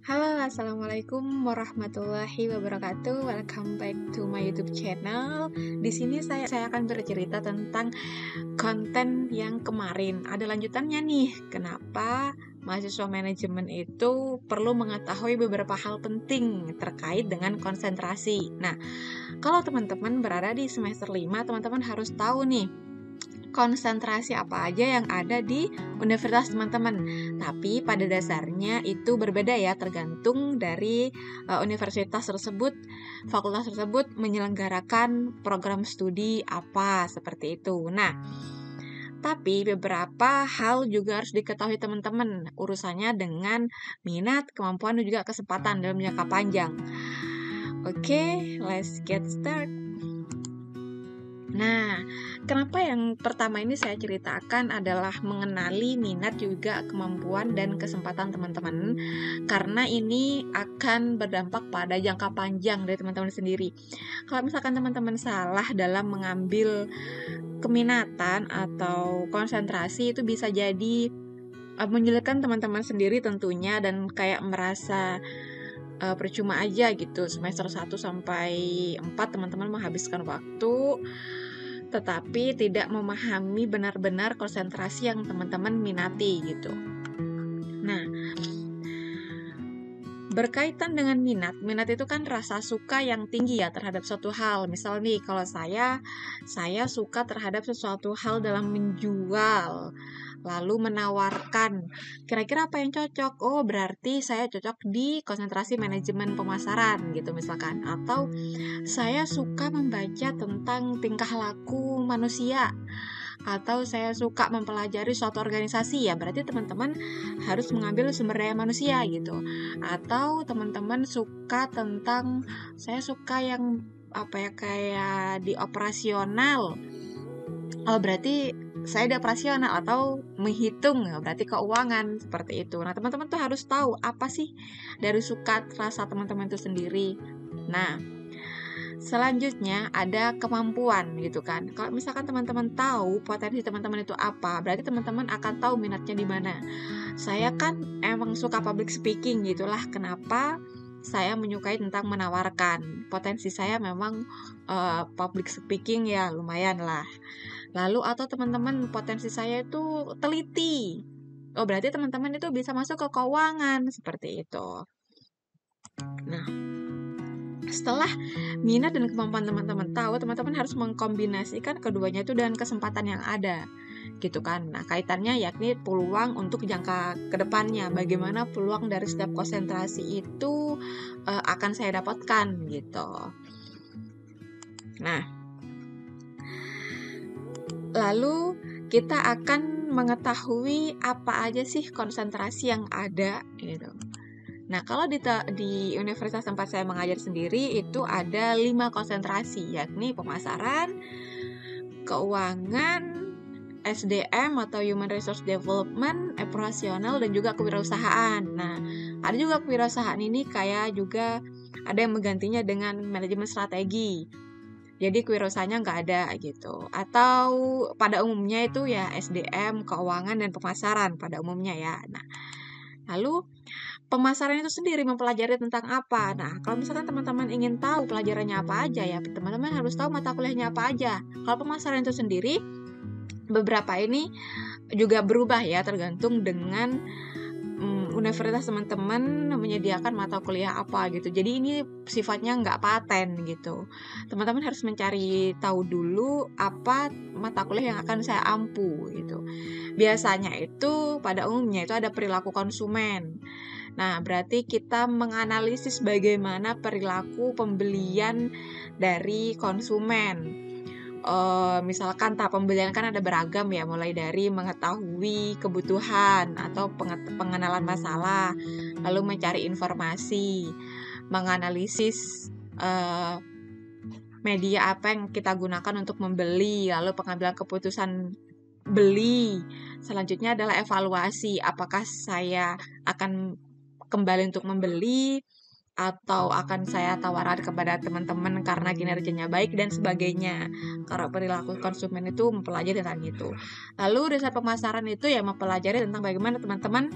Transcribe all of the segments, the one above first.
Halo, assalamualaikum warahmatullahi wabarakatuh. Welcome back to my YouTube channel. Di sini saya akan bercerita tentang konten yang kemarin. Ada lanjutannya nih. Kenapa mahasiswa manajemen itu perlu mengetahui beberapa hal penting terkait dengan konsentrasi. Nah, kalau teman-teman berada di semester 5, teman-teman harus tahu nih konsentrasi apa aja yang ada di universitas teman-teman. Tapi pada dasarnya itu berbeda ya, tergantung dari universitas tersebut, fakultas tersebut menyelenggarakan program studi apa seperti itu. Nah, tapi beberapa hal juga harus diketahui teman-teman urusannya dengan minat, kemampuan, dan juga kesempatan dalam jangka panjang. Oke, let's get start. Nah, kenapa yang pertama ini saya ceritakan adalah mengenali minat juga kemampuan dan kesempatan teman-teman, karena ini akan berdampak pada jangka panjang dari teman-teman sendiri. Kalau misalkan teman-teman salah dalam mengambil keminatan atau konsentrasi, itu bisa jadi menyulitkan teman-teman sendiri tentunya, dan kayak merasa percuma aja gitu. Semester 1 sampai 4 teman-teman menghabiskan waktu tetapi tidak memahami benar-benar konsentrasi yang teman-teman minati gitu. Nah, berkaitan dengan minat itu kan rasa suka yang tinggi ya terhadap suatu hal. Misal nih, kalau saya suka terhadap sesuatu hal dalam menjual, lalu menawarkan, kira-kira apa yang cocok? Oh, berarti saya cocok di konsentrasi manajemen pemasaran gitu misalkan. Atau saya suka membaca tentang tingkah laku manusia, atau saya suka mempelajari suatu organisasi, ya berarti teman-teman harus mengambil sumber daya manusia gitu. Atau teman-teman suka tentang, saya suka yang kayak di operasional, oh berarti saya di operasional, atau menghitung, berarti keuangan, seperti itu. Nah, teman-teman tuh harus tahu apa sih dari suka rasa teman-teman itu sendiri. Nah, selanjutnya ada kemampuan gitu kan. Kalau misalkan teman-teman tahu potensi teman-teman itu apa, berarti teman-teman akan tahu minatnya di mana. Saya kan emang suka public speaking, gitulah kenapa saya menyukai tentang menawarkan. Potensi saya memang public speaking ya, lumayan lah. Lalu atau teman-teman potensi saya itu teliti. Oh, berarti teman-teman itu bisa masuk ke keuangan, seperti itu. Nah, setelah minat dan kemampuan teman-teman tahu, teman-teman harus mengkombinasikan keduanya itu dengan kesempatan yang ada, gitu kan. Nah, kaitannya yakni peluang untuk jangka kedepannya. Bagaimana peluang dari setiap konsentrasi itu akan saya dapatkan, gitu. Nah, lalu kita akan mengetahui apa aja sih konsentrasi yang ada, gitu. Nah, kalau di universitas tempat saya mengajar sendiri itu ada 5 konsentrasi, yakni pemasaran, keuangan, SDM atau Human Resource Development, operasional, dan juga kewirausahaan. Nah, ada juga kewirausahaan ini kayak juga ada yang menggantinya dengan manajemen strategi. Jadi kewirausahanya nggak ada gitu. Atau pada umumnya itu ya SDM, keuangan, dan pemasaran pada umumnya ya. Nah, lalu pemasaran itu sendiri mempelajari tentang apa? Nah, kalau misalkan teman-teman ingin tahu pelajarannya apa aja ya, teman-teman harus tahu mata kuliahnya apa aja. Kalau pemasaran itu sendiri, beberapa ini juga berubah ya, tergantung dengan universitas teman-teman menyediakan mata kuliah apa gitu. Jadi ini sifatnya nggak paten gitu. Teman-teman harus mencari tahu dulu apa mata kuliah yang akan saya ampu gitu. Biasanya itu pada umumnya itu ada perilaku konsumen. Nah, berarti kita menganalisis bagaimana perilaku pembelian dari konsumen. Misalkan tahap pembelian kan ada beragam ya, mulai dari mengetahui kebutuhan atau pengenalan masalah, lalu mencari informasi, menganalisis media apa yang kita gunakan untuk membeli, lalu pengambilan keputusan beli. Selanjutnya adalah evaluasi, apakah saya akan kembali untuk membeli atau akan saya tawarkan kepada teman-teman karena kinerjanya baik dan sebagainya. Karena perilaku konsumen itu mempelajari tentang itu. Lalu riset pemasaran itu ya mempelajari tentang bagaimana teman-teman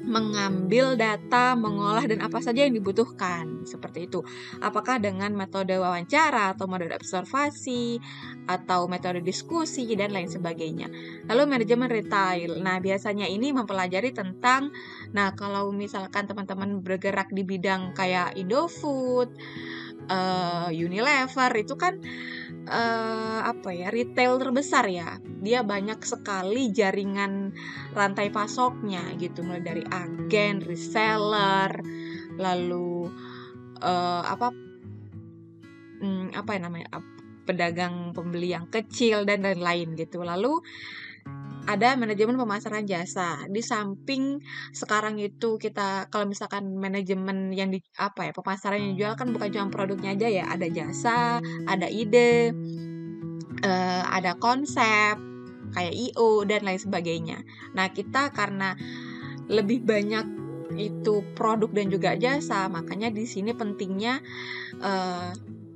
mengambil data, mengolah dan apa saja yang dibutuhkan, seperti itu. Apakah dengan metode wawancara atau metode observasi atau metode diskusi dan lain sebagainya. Lalu manajemen retail. Nah, biasanya ini mempelajari tentang, nah kalau misalkan teman-teman bergerak di bidang kayak Indofood, Unilever itu kan retail terbesar ya. Dia banyak sekali jaringan rantai pasoknya gitu, mulai dari agen, reseller, lalu pedagang pembeli yang kecil dan lain-lain gitu. Lalu ada manajemen pemasaran jasa. Di samping sekarang itu kita kalau misalkan manajemen yang pemasaran yang dijual kan bukan cuma produknya aja ya, ada jasa, ada ide, ada konsep kayak IO dan lain sebagainya. Nah, kita karena lebih banyak itu produk dan juga jasa, makanya di sini pentingnya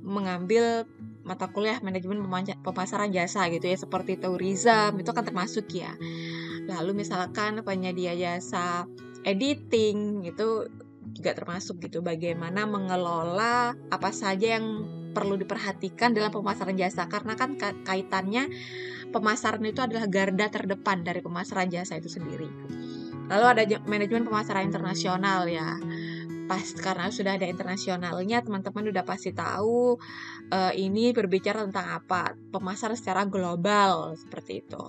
mengambil mata kuliah manajemen pemasaran jasa gitu ya, seperti tourism itu kan termasuk ya. Lalu misalkan penyedia jasa editing itu juga termasuk gitu, bagaimana mengelola apa saja yang perlu diperhatikan dalam pemasaran jasa, karena kan kaitannya pemasaran itu adalah garda terdepan dari pemasaran jasa itu sendiri. Lalu ada manajemen pemasaran internasional ya. Karena sudah ada internasionalnya, teman-teman udah pasti tahu ini berbicara tentang apa, pemasaran secara global seperti itu.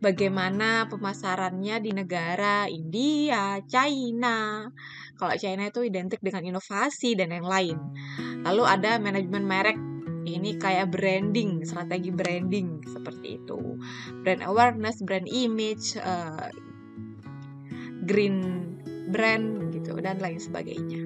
Bagaimana pemasarannya di negara India, China. Kalau China itu identik dengan inovasi dan yang lain. Lalu ada manajemen merek, ini kayak branding, strategi branding seperti itu. Brand awareness, brand image, green brand gitu dan lain sebagainya.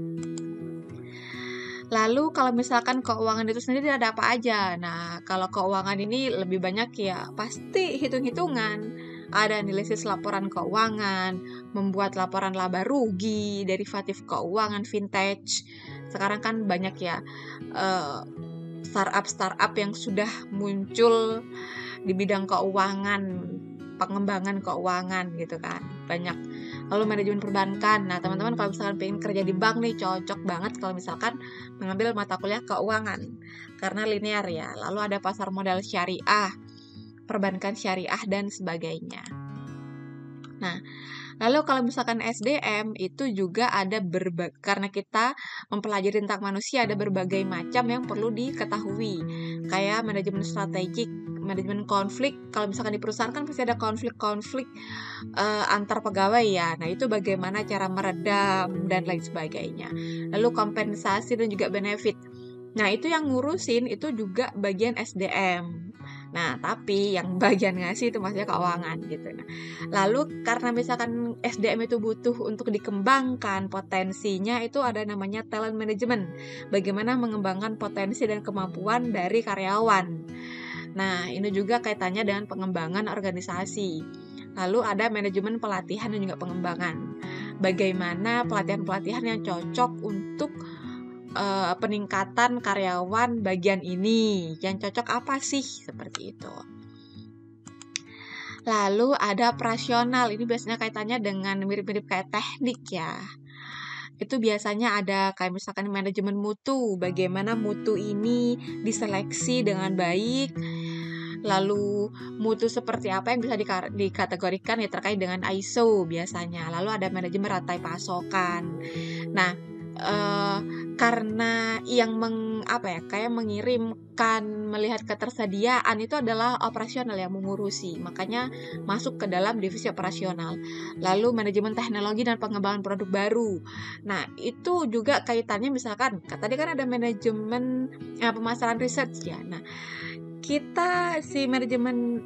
Lalu kalau misalkan keuangan itu sendiri ada apa aja? Nah, kalau keuangan ini lebih banyak ya pasti hitung-hitungan. Ada analisis laporan keuangan, membuat laporan laba rugi, derivatif keuangan, vintage. Sekarang kan banyak ya startup yang sudah muncul di bidang keuangan, pengembangan keuangan gitu kan, banyak. Lalu manajemen perbankan. Nah, teman-teman kalau misalkan pengen kerja di bank nih, cocok banget kalau misalkan mengambil mata kuliah keuangan karena linear ya. Lalu ada pasar modal syariah, perbankan syariah dan sebagainya. Nah, lalu kalau misalkan SDM itu juga ada karena kita mempelajari tentang manusia, ada berbagai macam yang perlu diketahui. Kayak manajemen strategik, manajemen konflik. Kalau misalkan di perusahaan kan pasti ada konflik-konflik antar pegawai ya. Nah, itu bagaimana cara meredam dan lain sebagainya. Lalu kompensasi dan juga benefit. Nah, itu yang ngurusin itu juga bagian SDM. Nah, tapi yang bagian ngasih itu maksudnya keuangan gitu. Nah, lalu karena misalkan SDM itu butuh untuk dikembangkan potensinya, itu ada namanya talent management. Bagaimana mengembangkan potensi dan kemampuan dari karyawan. Nah, ini juga kaitannya dengan pengembangan organisasi. Lalu ada manajemen pelatihan dan juga pengembangan. Bagaimana pelatihan-pelatihan yang cocok untuk peningkatan karyawan bagian ini, yang cocok apa sih, seperti itu. Lalu ada operasional, ini biasanya kaitannya dengan mirip-mirip kayak teknik ya. Itu biasanya ada kayak misalkan manajemen mutu, bagaimana mutu ini diseleksi dengan baik. Lalu mutu seperti apa yang bisa dikategorikan ya terkait dengan ISO biasanya. Lalu ada manajemen rantai pasokan. Nah, karena yang kayak mengirimkan, melihat ketersediaan itu adalah operasional yang mengurusi, makanya masuk ke dalam divisi operasional. Lalu manajemen teknologi dan pengembangan produk baru. Nah, itu juga kaitannya misalkan tadi kan ada manajemen pemasaran research ya. Nah, kita si manajemen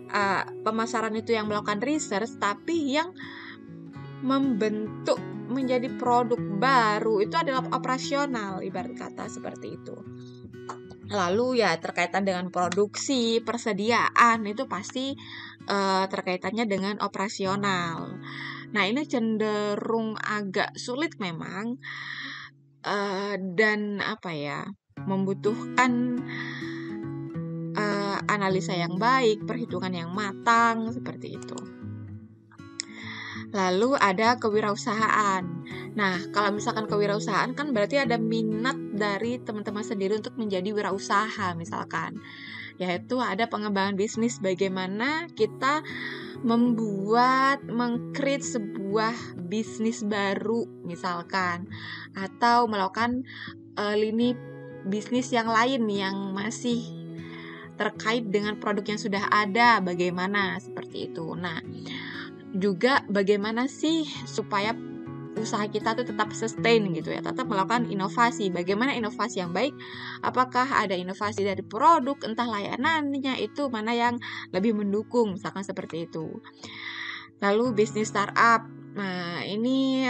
pemasaran itu yang melakukan research, tapi yang membentuk menjadi produk baru itu adalah operasional, ibarat kata seperti itu. Lalu ya terkaitan dengan produksi, persediaan itu pasti terkaitannya dengan operasional. Nah, ini cenderung agak sulit memang dan membutuhkan analisa yang baik, perhitungan yang matang seperti itu. Lalu ada kewirausahaan. Nah, kalau misalkan kewirausahaan kan berarti ada minat dari teman-teman sendiri untuk menjadi wirausaha misalkan. Yaitu ada pengembangan bisnis, bagaimana kita meng-create sebuah bisnis baru misalkan, atau melakukan lini bisnis yang lain yang masih terkait dengan produk yang sudah ada, bagaimana seperti itu. Nah, juga bagaimana sih supaya usaha kita tuh tetap sustain gitu ya, tetap melakukan inovasi. Bagaimana inovasi yang baik? Apakah ada inovasi dari produk, entah layanannya, itu mana yang lebih mendukung, misalkan seperti itu. Lalu bisnis startup. Nah, ini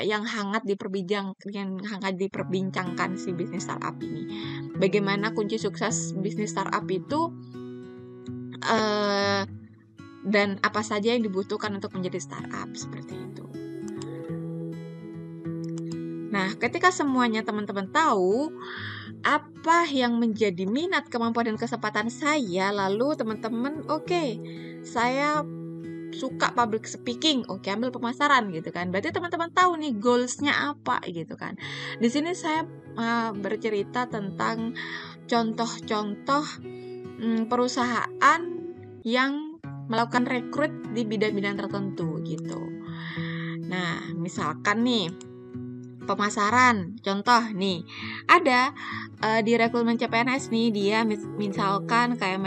yang hangat diperbincangkan si bisnis startup ini. Bagaimana kunci sukses bisnis startup itu, dan apa saja yang dibutuhkan untuk menjadi startup, seperti itu. Nah, ketika semuanya teman-teman tahu apa yang menjadi minat, kemampuan, dan kesempatan saya, lalu teman-teman, saya suka public speaking, ambil pemasaran gitu kan. Berarti teman-teman tahu nih goals-nya apa gitu kan. Di sini saya bercerita tentang contoh-contoh perusahaan yang melakukan rekrut di bidang-bidang tertentu gitu. Nah, misalkan nih pemasaran, contoh nih ada di rekrutmen CPNS nih, dia misalkan kayak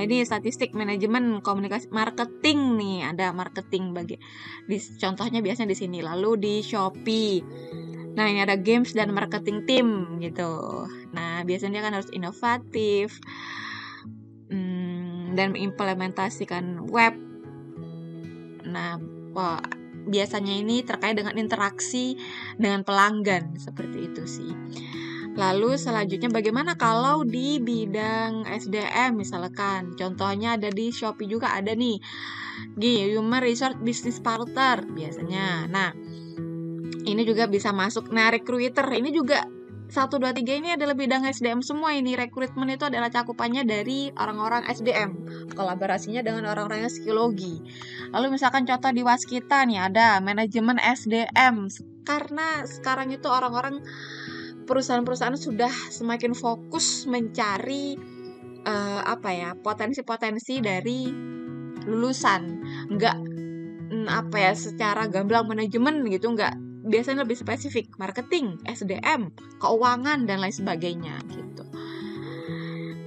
ini statistik, manajemen, komunikasi, marketing nih, ada marketing contohnya biasanya di sini. Lalu di Shopee, nah ini ada games dan marketing team gitu. Nah, biasanya kan harus inovatif dan mengimplementasikan web. Nah, biasanya ini terkait dengan interaksi dengan pelanggan, seperti itu sih. Lalu selanjutnya bagaimana kalau di bidang SDM misalkan, contohnya ada di Shopee juga ada nih, di Human Resource Business Partner biasanya. Nah, ini juga bisa masuk. Nah, recruiter ini juga 1, 2, 3 ini adalah bidang SDM semua ini. Rekrutmen itu adalah cakupannya dari orang-orang SDM, kolaborasinya dengan orang-orang yang psikologi. Lalu misalkan contoh di Waskita nih ada manajemen SDM, karena sekarang itu orang-orang, perusahaan-perusahaan sudah semakin fokus mencari potensi-potensi dari lulusan, enggak secara gamblang manajemen gitu, enggak. Biasanya lebih spesifik, marketing, SDM, keuangan, dan lain sebagainya gitu.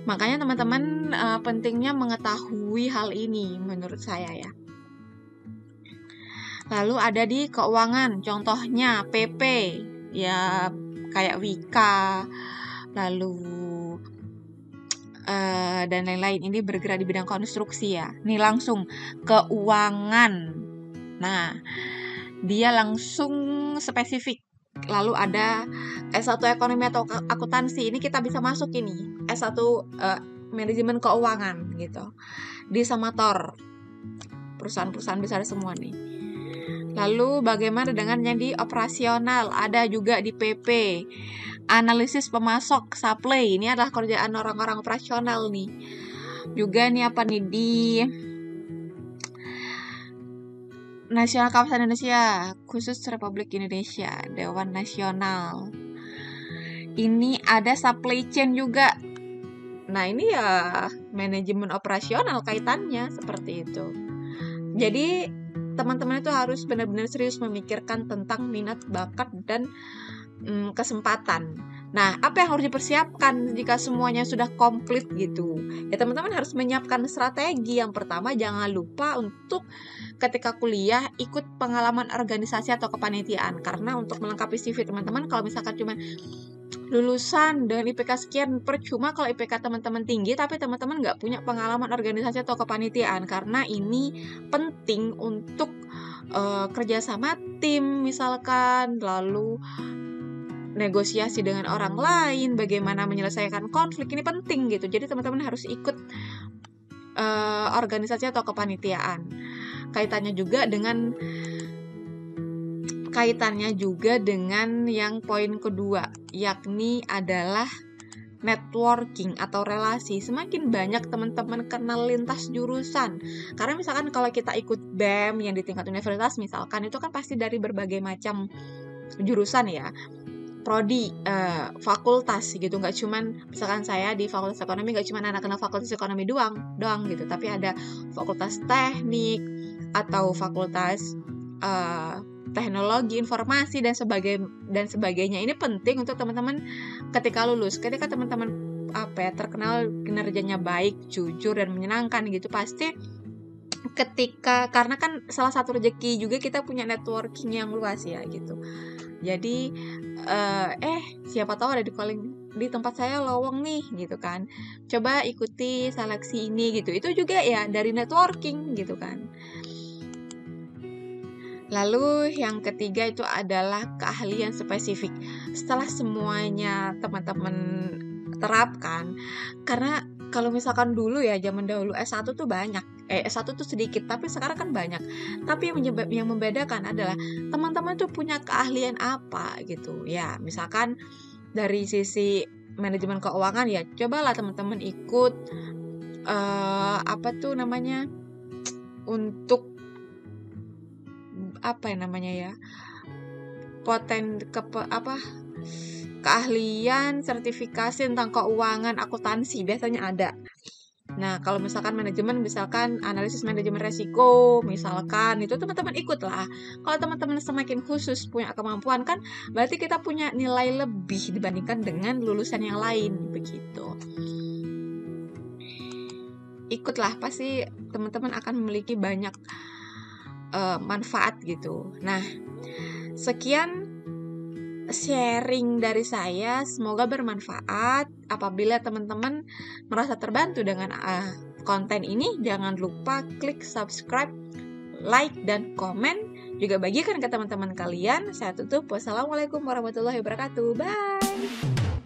Makanya teman-teman pentingnya mengetahui hal ini menurut saya ya. Lalu ada di keuangan, contohnya PP, ya kayak Wika, lalu dan lain-lain. Ini bergerak di bidang konstruksi ya. Nih langsung keuangan. Nah, dia langsung spesifik. Lalu ada S1 ekonomi atau akuntansi, ini kita bisa masuk ini S1 manajemen keuangan gitu di Samator, perusahaan-perusahaan besar semua nih. Lalu bagaimana dengan yang di operasional, ada juga di PP, analisis pemasok, supply, ini adalah kerjaan orang-orang operasional nih. Juga nih di Nasional Kawasan Indonesia, khusus Republik Indonesia, Dewan Nasional. Ini ada supply chain juga. Nah, ini ya manajemen operasional kaitannya seperti itu. Jadi, teman-teman itu harus benar-benar serius memikirkan tentang minat, bakat, dan kesempatan. Nah, apa yang harus dipersiapkan jika semuanya sudah komplit gitu? Ya, teman-teman harus menyiapkan strategi. Yang pertama, jangan lupa untuk ketika kuliah ikut pengalaman organisasi atau kepanitiaan. Karena untuk melengkapi CV teman-teman, kalau misalkan cuma lulusan dengan IPK sekian, percuma kalau IPK teman-teman tinggi tapi teman-teman nggak punya pengalaman organisasi atau kepanitiaan. Karena ini penting untuk kerjasama tim misalkan, lalu negosiasi dengan orang lain, bagaimana menyelesaikan konflik, ini penting gitu. Jadi teman-teman harus ikut organisasi atau kepanitiaan. Kaitannya juga dengan yang poin kedua, yakni adalah networking atau relasi, semakin banyak teman-teman kenal lintas jurusan. Karena misalkan kalau kita ikut BEM yang di tingkat universitas misalkan, itu kan pasti dari berbagai macam jurusan ya, prodi, fakultas gitu. Nggak cuman misalkan saya di fakultas ekonomi, nggak cuman anak-anak fakultas ekonomi doang gitu, tapi ada fakultas teknik atau fakultas teknologi informasi dan sebagainya. Ini penting untuk teman-teman ketika lulus. Ketika teman-teman terkenal kinerjanya baik, jujur dan menyenangkan gitu, pasti karena kan salah satu rezeki juga kita punya networking yang luas ya gitu. Jadi siapa tahu ada di tempat saya lowong nih gitu kan. Coba ikuti seleksi ini gitu. Itu juga ya dari networking gitu kan. Lalu yang ketiga itu adalah keahlian spesifik. Setelah semuanya teman-teman terapkan, karena kalau misalkan dulu ya, zaman dahulu S1 tuh banyak, S1 tuh sedikit, tapi sekarang kan banyak. Tapi yang membedakan adalah teman-teman tuh punya keahlian apa gitu. Ya, misalkan dari sisi manajemen keuangan ya, cobalah teman-teman ikut untuk keahlian sertifikasi tentang keuangan akuntansi biasanya ada. Nah, kalau misalkan misalkan analisis manajemen resiko, misalkan itu teman-teman ikut lah. Kalau teman-teman semakin khusus punya kemampuan kan, berarti kita punya nilai lebih dibandingkan dengan lulusan yang lain begitu. Ikutlah, pasti teman-teman akan memiliki banyak manfaat gitu. Nah, sekian sharing dari saya, semoga bermanfaat. Apabila teman-teman merasa terbantu dengan konten ini, jangan lupa klik subscribe, like, dan komen. Juga bagikan ke teman-teman kalian. Saya tutup. Wassalamualaikum warahmatullahi wabarakatuh. Bye.